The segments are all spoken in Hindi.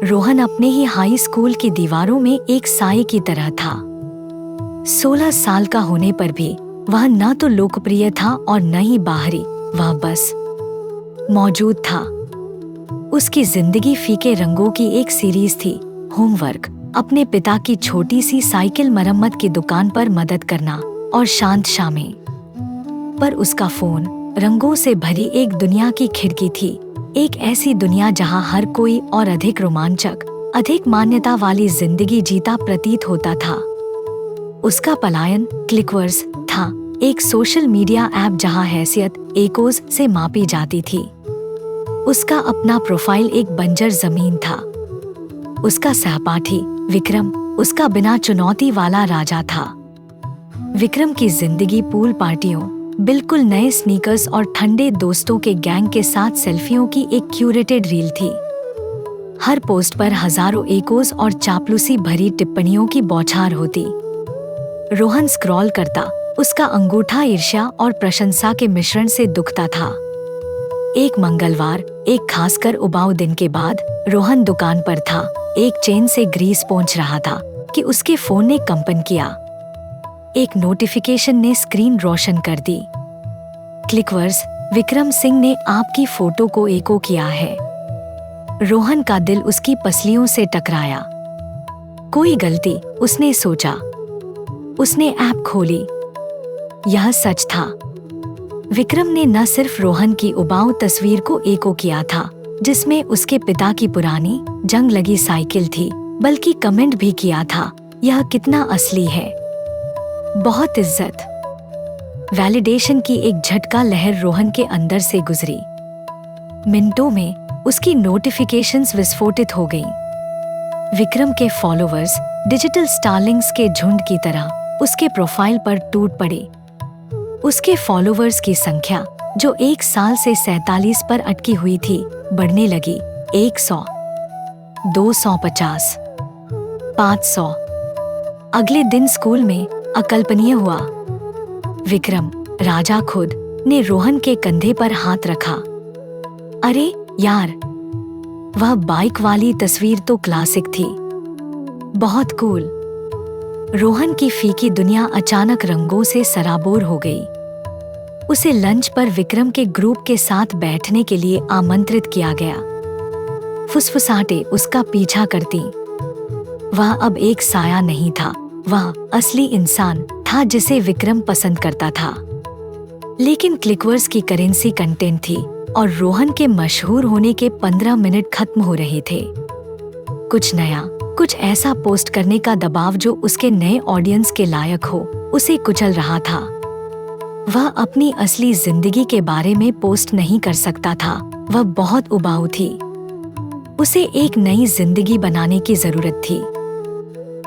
रोहन अपने ही हाई स्कूल की दीवारों में एक साये की तरह था। 16 साल का होने पर भी वह न तो लोकप्रिय था और न ही बाहरी, वह बस मौजूद था। उसकी जिंदगी फीके रंगों की एक सीरीज थी। होमवर्क, अपने पिता की छोटी सी साइकिल मरम्मत की दुकान पर मदद करना और शांत शामें। पर उसका फोन रंगों से भरी एक दुनिया की खिड़की थी, एक ऐसी दुनिया जहां हर कोई और अधिक रोमांचक, अधिक मान्यता वाली जिंदगी जीता प्रतीत होता था। उसका पलायन क्लिकवर्स था, एक सोशल मीडिया ऐप जहां हैसियत एकोज से मापी जाती थी। उसका अपना प्रोफाइल एक बंजर जमीन था। उसका सहपाठी विक्रम उसका बिना चुनौती वाला राजा था। विक्रम की जिंदगी पूल पार्टियों, बिल्कुल नए स्नीकर्स और ठंडे दोस्तों के गैंग के साथ सेल्फियों की एक क्यूरेटेड रील थी। हर पोस्ट पर हजारों एकोज और चापलूसी भरी टिप्पणियों की बौछार होती। रोहन स्क्रॉल करता, उसका अंगूठा ईर्ष्या और प्रशंसा के मिश्रण से दुखता था। एक मंगलवार, एक खासकर उबाऊ दिन के बाद, रोहन दुकान पर था, एक चेन से ग्रीस पोंछ रहा था कि उसके फोन ने कंपन किया। एक नोटिफिकेशन ने स्क्रीन रोशन कर दी। क्लिकवर्स, विक्रम सिंह ने आपकी फोटो को एको किया है। रोहन का दिल उसकी पसलियों से टकराया। कोई गलती, उसने सोचा। उसने ऐप खोली। यह सच था। विक्रम ने न सिर्फ रोहन की उबाऊ तस्वीर को एको किया था, जिसमें उसके पिता की पुरानी जंग लगी साइकिल थी, बल्कि कमेंट भी किया था, यह कितना असली है। बहुत इज्जत। वैलिडेशन की एक झटका लहर रोहन के अंदर से गुजरी। मिनटों में उसकी नोटिफिकेशंस विस्फोटित हो गईं। विक्रम के फॉलोवर्स डिजिटल स्टारलिंग्स के झुंड की तरह उसके प्रोफाइल पर टूट पड़े। उसके फॉलोवर्स की संख्या, जो 1 साल से 47 पर अटकी हुई थी, बढ़ने लगी। 100, 250, 500। अगले दिन स्कूल में अकल्पनीय हुआ। विक्रम, राजा खुद, ने रोहन के कंधे पर हाथ रखा। अरे यार, वह बाइक वाली तस्वीर तो क्लासिक थी। बहुत कूल। रोहन की फीकी दुनिया अचानक रंगों से सराबोर हो गई। उसे लंच पर विक्रम के ग्रुप के साथ बैठने के लिए आमंत्रित किया गया। फुसफुसाहटें उसका पीछा करती। वह अब एक साया नहीं था, वह असली इंसान था जिसे विक्रम पसंद करता था। लेकिन क्लिकवर्स की करेंसी कंटेंट थी और रोहन के मशहूर होने के 15 मिनट खत्म हो रहे थे। कुछ नया, कुछ ऐसा पोस्ट करने का दबाव जो उसके नए ऑडियंस के लायक हो, उसे कुचल रहा था। वह अपनी असली जिंदगी के बारे में पोस्ट नहीं कर सकता था, वह बहुत उबाऊ थी। उसे एक नई जिंदगी बनाने की जरूरत थी।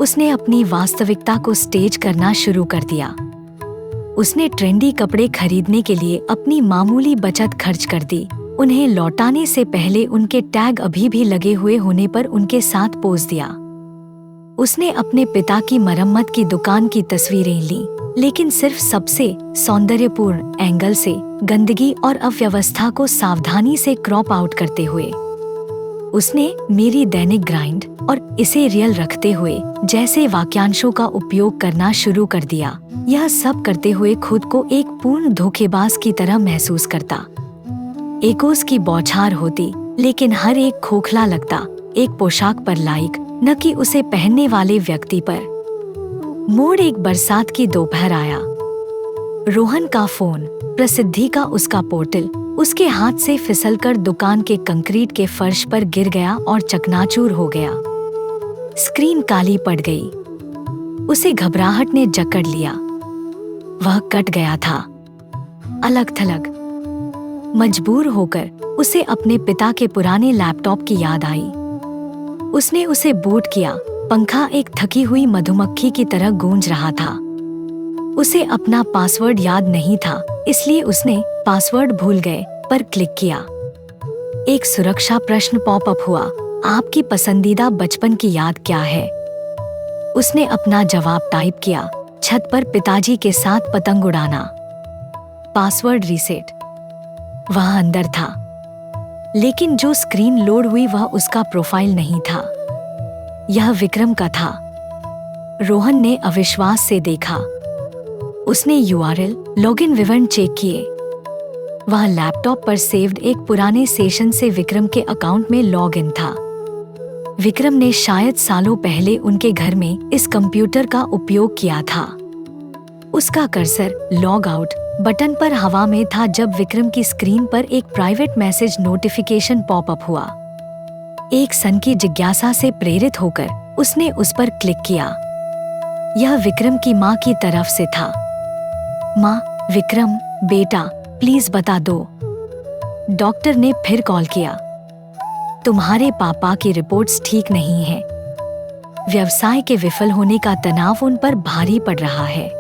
उसने अपनी वास्तविकता को स्टेज करना शुरू कर दिया। उसने ट्रेंडी कपड़े खरीदने के लिए अपनी मामूली बचत खर्च कर दी। उन्हें लौटाने से पहले उनके टैग अभी भी लगे हुए होने पर उनके साथ पोज दिया। उसने अपने पिता की मरम्मत की दुकान की तस्वीरें ली, लेकिन सिर्फ सबसे सौंदर्यपूर्ण एंगल से, गंदगी और अव्यवस्था को सावधानी से क्रॉप आउट करते हुए। उसने मेरी दैनिक ग्राइंड और इसे रियल रखते हुए जैसे वाक्यांशों का उपयोग करना शुरू कर दिया। यह सब करते हुए खुद को एक पूर्ण धोखेबाज की तरह महसूस करता। एकोस की बौछार होती, लेकिन हर एक खोखला लगता, एक पोशाक पर लाइक, न कि उसे पहनने वाले व्यक्ति पर। मोड़ एक बरसात की दोपहर आया। रोहन का फोन, प्रसिद्धि का उसका पोर्टल, उसके हाथ से फिसलकर दुकान के कंक्रीट के फर्श पर गिर गया और चकनाचूर हो गया। स्क्रीन काली पड़ गई। उसे घबराहट ने जकड़ लिया। वह कट गया था, अलग थलग। मजबूर होकर उसे अपने पिता के पुराने लैपटॉप की याद आई। उसने उसे बूट किया। पंखा एक थकी हुई मधुमक्खी की तरह गूंज रहा था। उसे अपना पासवर्ड याद नहीं था, इसलिए उसने पासवर्ड भूल गए पर क्लिक किया। एक सुरक्षा प्रश्न पॉपअप हुआ, आपकी पसंदीदा बचपन की याद क्या है? उसने अपना जवाब टाइप किया, छत पर पिताजी के साथ पतंग उड़ाना। Password reset. वह अंदर था। लेकिन जो स्क्रीन लोड हुई वह उसका प्रोफाइल नहीं था, यह विक्रम का था। रोहन ने अविश्वास से देखा। उसने यूआरएल, लॉगिन विवरण चेक किए। वह लैपटॉप पर सेव्ड एक पुराने सेशन से विक्रम के अकाउंट में लॉग इन था। विक्रम ने शायद सालों पहले उनके घर में इस कंप्यूटर का उपयोग किया था। उसका कर्सर लॉग आउट बटन पर हवा में था जब विक्रम की स्क्रीन पर एक प्राइवेट मैसेज नोटिफिकेशन पॉपअप हुआ। एक सन की जिज्ञासा से प्रेरित होकर उसने उस पर क्लिक किया। यह विक्रम की माँ की तरफ से था। माँ, विक्रम बेटा, प्लीज बता दो। डॉक्टर ने फिर कॉल किया। तुम्हारे पापा की रिपोर्ट्स ठीक नहीं हैं। व्यवसाय के विफल होने का तनाव उन पर भारी पड़ रहा है।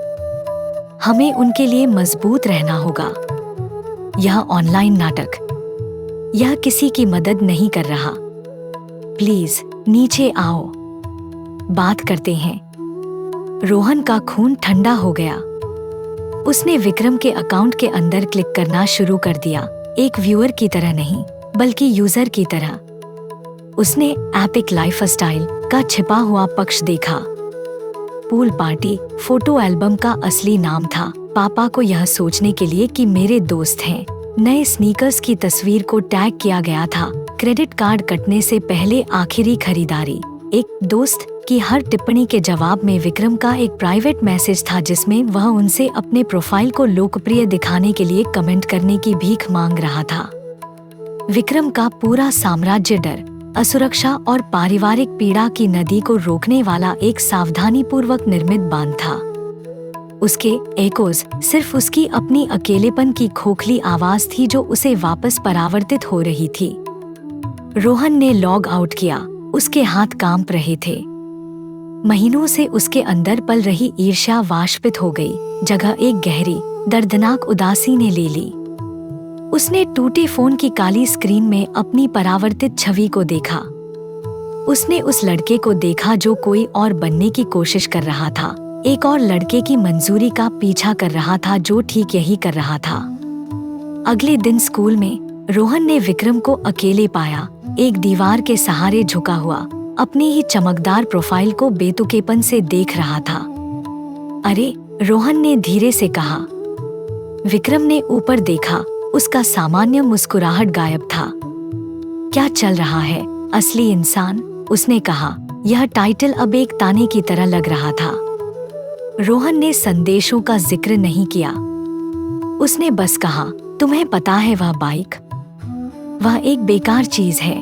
हमें उनके लिए मजबूत रहना होगा। यह ऑनलाइन नाटक, यह किसी की मदद नहीं कर रहा। प्लीज नीचे आओ, बात करते हैं। रोहन का खून ठंडा हो गया। उसने विक्रम के अकाउंट के अंदर क्लिक करना शुरू कर दिया, एक व्यूअर की तरह नहीं बल्कि यूजर की तरह। उसने एपिक लाइफस्टाइल का छिपा हुआ पक्ष देखा। पूल पार्टी फोटो एल्बम का असली नाम था पापा को यह सोचने के लिए कि मेरे दोस्त हैं। नए स्नीकर्स की तस्वीर को टैग किया गया था। क्रेडिट कार्ड कटने से पहले आखिरी खरीदारी। एक दोस्त की हर टिप्पणी के जवाब में विक्रम का एक प्राइवेट मैसेज था जिसमें वह उनसे अपने प्रोफाइल को लोकप्रिय दिखाने के लिए कमेंट करने की भीख मांग रहा था। विक्रम का पूरा साम्राज्य डर, असुरक्षा और पारिवारिक पीड़ा की नदी को रोकने वाला एक सावधानीपूर्वक निर्मित बांध था। उसके एकोज सिर्फ उसकी अपनी अकेलेपन की खोखली आवाज थी जो उसे वापस परावर्तित हो रही थी। रोहन ने लॉग आउट किया। उसके हाथ कांप रहे थे। महीनों से उसके अंदर पल रही ईर्ष्या वाष्पित हो गई, जगह एक गहरी, दर्दनाक उदासी ने ले ली। उसने टूटे फोन की काली स्क्रीन में अपनी परावर्तित छवि को देखा। उसने उस लड़के को देखा जो कोई और बनने की कोशिश कर रहा था, एक और लड़के की मंजूरी का पीछा कर रहा था जो ठीक यही कर रहा था। अगले दिन स्कूल में रोहन ने विक्रम को अकेले पाया, एक दीवार के सहारे झुका हुआ, अपनी ही चमकदार प्रोफाइल को बेतुकेपन से देख रहा था। अरे, रोहन ने धीरे से कहा। विक्रम ने ऊपर देखा। उसका सामान्य मुस्कुराहट गायब था। क्या चल रहा है, असली इंसान? उसने कहा। यह टाइटल अब एक ताने की तरह लग रहा था। रोहन ने संदेशों का जिक्र नहीं किया। उसने बस कहा, तुम्हें पता है वह बाइक? वह एक बेकार चीज है।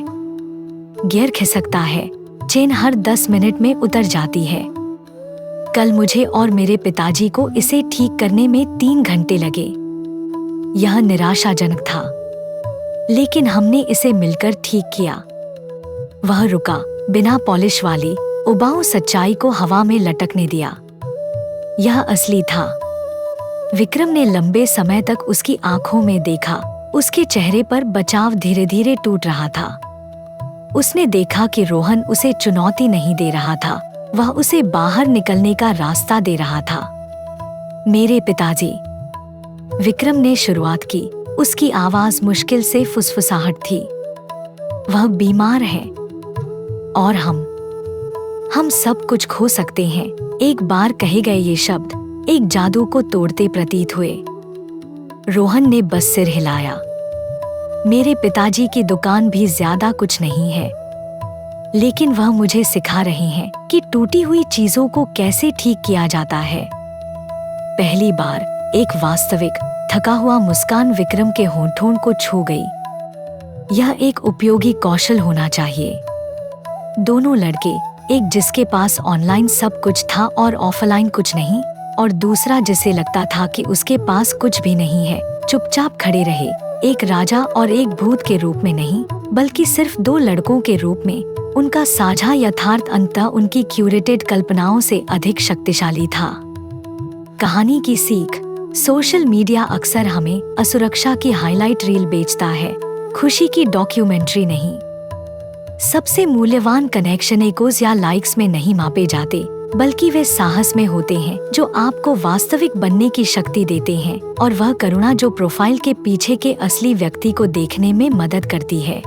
गियर खिसकता है, चेन हर 10 मिनट में उतर जाती है। कल मुझे और मेरे पिताजी को इसे ठीक करने में 3 घंटे लगे। यह निराशाजनक था, लेकिन हमने इसे मिलकर ठीक किया। वह रुका, बिना पॉलिश वाली उबाऊ सच्चाई को हवा में लटकने दिया। यह असली था। विक्रम ने लंबे समय तक उसकी आंखों में देखा। उसके चेहरे पर बचाव धीरे धीरे टूट रहा था। उसने देखा कि रोहन उसे चुनौती नहीं दे रहा था, वह उसे बाहर निकलने का रास्ता दे रहा था। मेरे पिताजी, विक्रम ने शुरुआत की। उसकी आवाज मुश्किल से फुसफुसाहट थी। वह बीमार है और हम सब कुछ खो सकते हैं। एक बार कहे गए ये शब्द एक जादू को तोड़ते प्रतीत हुए। रोहन ने बस सिर हिलाया। मेरे पिताजी की दुकान भी ज्यादा कुछ नहीं है, लेकिन वह मुझे सिखा रहे हैं कि टूटी हुई चीजों को कैसे ठीक किया जाता है। पहली बार एक वास्तविक, थका हुआ मुस्कान विक्रम के होंठों को छू गई। यह एक उपयोगी कौशल होना चाहिए। दोनों लड़के, एक जिसके पास ऑनलाइन सब कुछ था और ऑफलाइन कुछ नहीं, और दूसरा जिसे लगता था कि उसके पास कुछ भी नहीं है, चुपचाप खड़े रहे, एक राजा और एक भूत के रूप में नहीं, बल्कि सिर्फ 2 लड़कों के रूप में। उनका साझा यथार्थ अंततः उनकी क्यूरेटेड कल्पनाओं से अधिक शक्तिशाली था। कहानी की सीख। सोशल मीडिया अक्सर हमें असुरक्षा की हाईलाइट रील बेचता है, खुशी की डॉक्यूमेंट्री नहीं। सबसे मूल्यवान कनेक्शन एकोज या लाइक्स में नहीं मापे जाते, बल्कि वे साहस में होते हैं जो आपको वास्तविक बनने की शक्ति देते हैं, और वह करुणा जो प्रोफाइल के पीछे के असली व्यक्ति को देखने में मदद करती है।